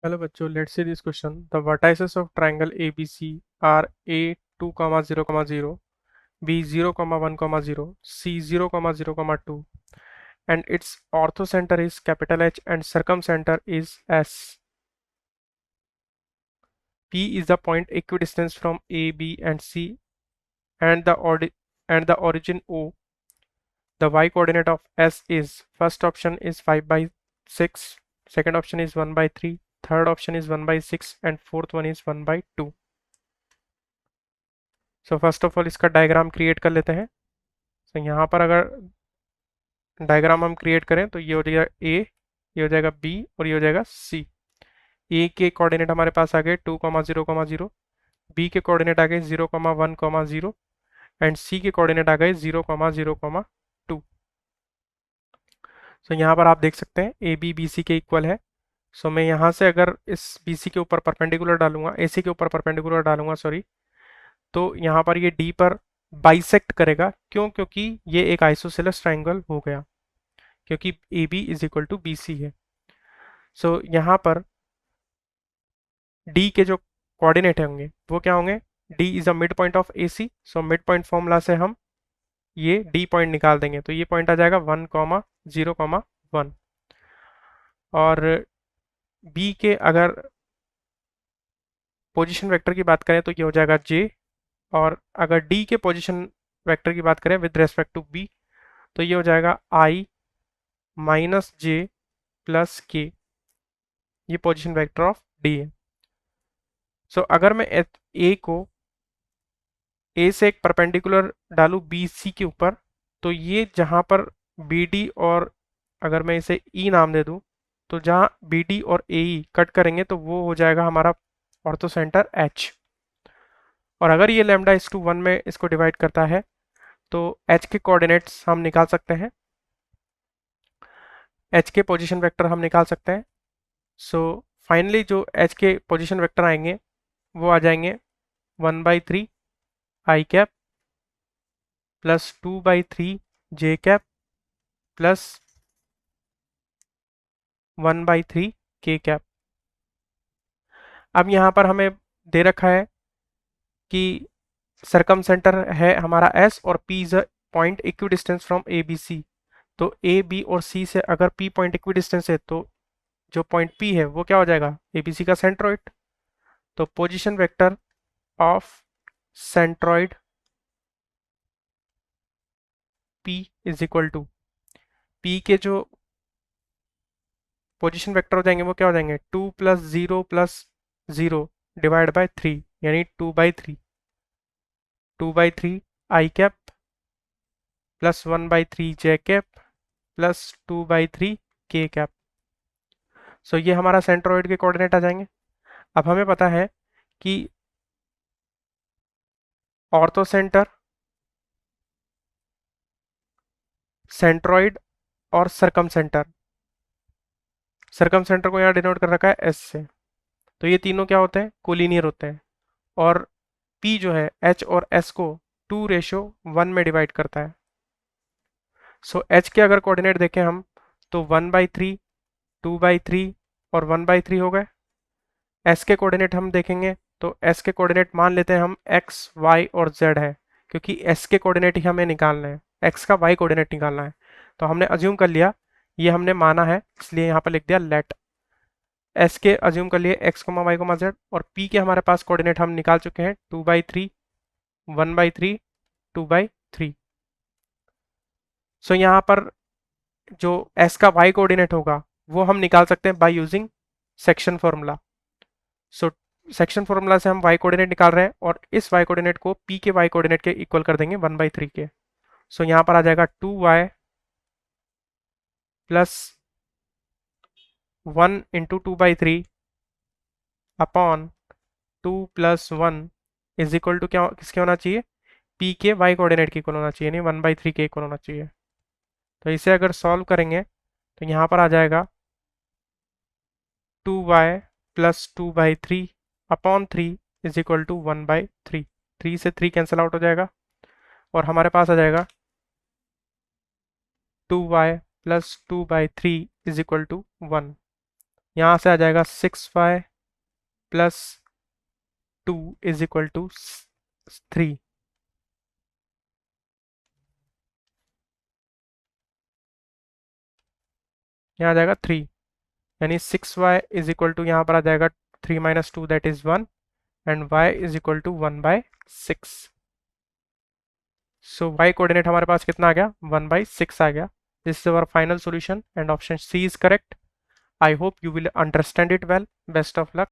Hello बच्चों, let's see this question. The vertices of triangle ABC are A 2, 0, 0, B 0, 1, 0, C 0, 0, 2, and its orthocenter is capital H and circumcenter is S. P is the point equidistant from A, B, and C, and the origin O. The y coordinate of S is first option is 5/6, second option is 1/3, third option is 1/6, and fourth one is 1/2. So first of all इसका diagram create कर लेते हैं। तो यहाँ पर अगर diagram हम create करें तो ये हो जाएगा ए, ये हो जाएगा बी और ये हो जाएगा सी। ए के कोऑर्डिनेट हमारे पास आ गए 2, 0, 0, बी के कोऑर्डिनेट आ गए 0, 1, 0 एंड सी के कोऑर्डिनेट आ गए 0, 0, 2। सो यहाँ पर आप देख सकते हैं ए बी बी सी के इक्वल है। सो मैं यहाँ से अगर इस बी सी के ऊपर परपेंडिकुलर डालूंगा, ए सी के ऊपर परपेंडिकुलर डालूंगा सॉरी, तो यहाँ पर ये डी पर बाइसेक्ट करेगा। क्यों? क्योंकि ये एक आइसोसेलेस ट्राइंगल हो गया, क्योंकि A B is equal to B C है। सो यहाँ पर डी के जो कोऑर्डिनेट होंगे वो क्या होंगे? D is a mid point of A C. So mid point formula से हम ये डी पॉइंट निकाल देंगे, तो ये पॉइंट आ जाएगा 1, 0, 1। और बी के अगर पोजीशन वेक्टर की बात करें तो ये हो जाएगा जे, और अगर डी के पोजीशन वेक्टर की बात करें विद रेस्पेक्ट टू बी तो ये हो जाएगा आई माइनस जे प्लस के। ये पोजीशन वेक्टर ऑफ डी है। सो अगर मैं ए को ए से एक परपेंडिकुलर डालूं बी सी के ऊपर, तो ये जहां पर बी डी और अगर मैं इसे ई नाम दे दूं, तो जहां बी डी और ए ई कट करेंगे तो वो हो जाएगा हमारा ऑर्थोसेंटर एच। और अगर ये लैम्डा इस टू 1 में इसको डिवाइड करता है तो एच के कोऑर्डिनेट्स हम निकाल सकते हैं, एच के पोजीशन वेक्टर हम निकाल सकते हैं। सो फाइनली जो एच के पोजीशन वेक्टर आएंगे वो आ जाएंगे 1/3 आई कैप प्लस 2/3 जे कैप प्लस 1/3 के कैप। अब यहाँ पर हमें दे रखा है कि सरकमसेंटर है हमारा एस और P is a point equidistance from A B C. तो ए बी और सी से अगर पी पॉइंट इक्विडिस्टेंस है तो जो पॉइंट पी है वो क्या हो जाएगा? ए बी सी का सेंट्रोइड। तो position vector of centroid P is equal to P के जो पोजीशन वेक्टर हो जाएंगे वो क्या हो जाएंगे? 2 + 0 डिवाइड बाय 3 यानी 2/3, 2/3 आई कैप प्लस 1/3 जे कैप प्लस 2/3 के कैप। सो ये हमारा सेंट्रोइड के कोऑर्डिनेट आ जाएंगे। अब हमें पता है कि ऑर्थो सेंटर, सेंट्रोइड और सरकम सेंटर को यहाँ डिनोट कर रखा है एस से। तो ये तीनों क्या होते हैं? कोलिनियर होते हैं। और P जो है H और S को 2:1 में डिवाइड करता है। सो H के अगर कोऑर्डिनेट देखें हम तो 1/3, 2/3 और 1/3 हो गए। S के कोऑर्डिनेट हम देखेंगे तो S के कोऑर्डिनेट मान लेते हैं हम x, y और z है, क्योंकि S के कोऑर्डिनेट ही हमें निकालना है, x का y कोऑर्डिनेट निकालना है। तो हमने अज्यूम कर लिया, ये हमने माना है, इसलिए यहाँ पर लिख दिया लेट। S के अज्यूम कर लिए x, y, z, और P के हमारे पास कोऑर्डिनेट हम निकाल चुके हैं 2/3, 1/3, 2/3। सो यहाँ पर जो S का y कोऑर्डिनेट होगा वो हम निकाल सकते हैं by using section formula. So section formula से हम y कोऑर्डिनेट निकाल रहे हैं और इस y कोऑर्डिनेट को P के y कोऑर्डिनेट के इक्वल कर देंगे 1/3 के। सो यहाँ पर आ जाएगा 2y plus 1 into 2/3 upon 2 + 1 is equal to क्या किसके होना चाहिए? P के y कोऑर्डिनेट के इक्वल होना चाहिए, नहीं 1/3 के इक्वल होना चाहिए। तो इसे अगर सॉल्व करेंगे तो यहाँ पर आ जाएगा 2y plus 2/3 upon 3 is equal to 1/3। 3 से 3 कैंसिल आउट हो जाएगा और हमारे पास आ जाएगा 2y plus 2/3 is equal to 1। यहाँ से आ जाएगा 6y plus 2 is equal to 3। यहाँ आ जाएगा 3, यानी 6y इज इक्वल टू, यहाँ पर आ जाएगा 3 minus 2 that is 1 and y is equal to 1/6। So y coordinate हमारे पास कितना आ गया, 1/6 आ गया। This is our final solution and option C is correct. I hope you will understand it well. Best of luck.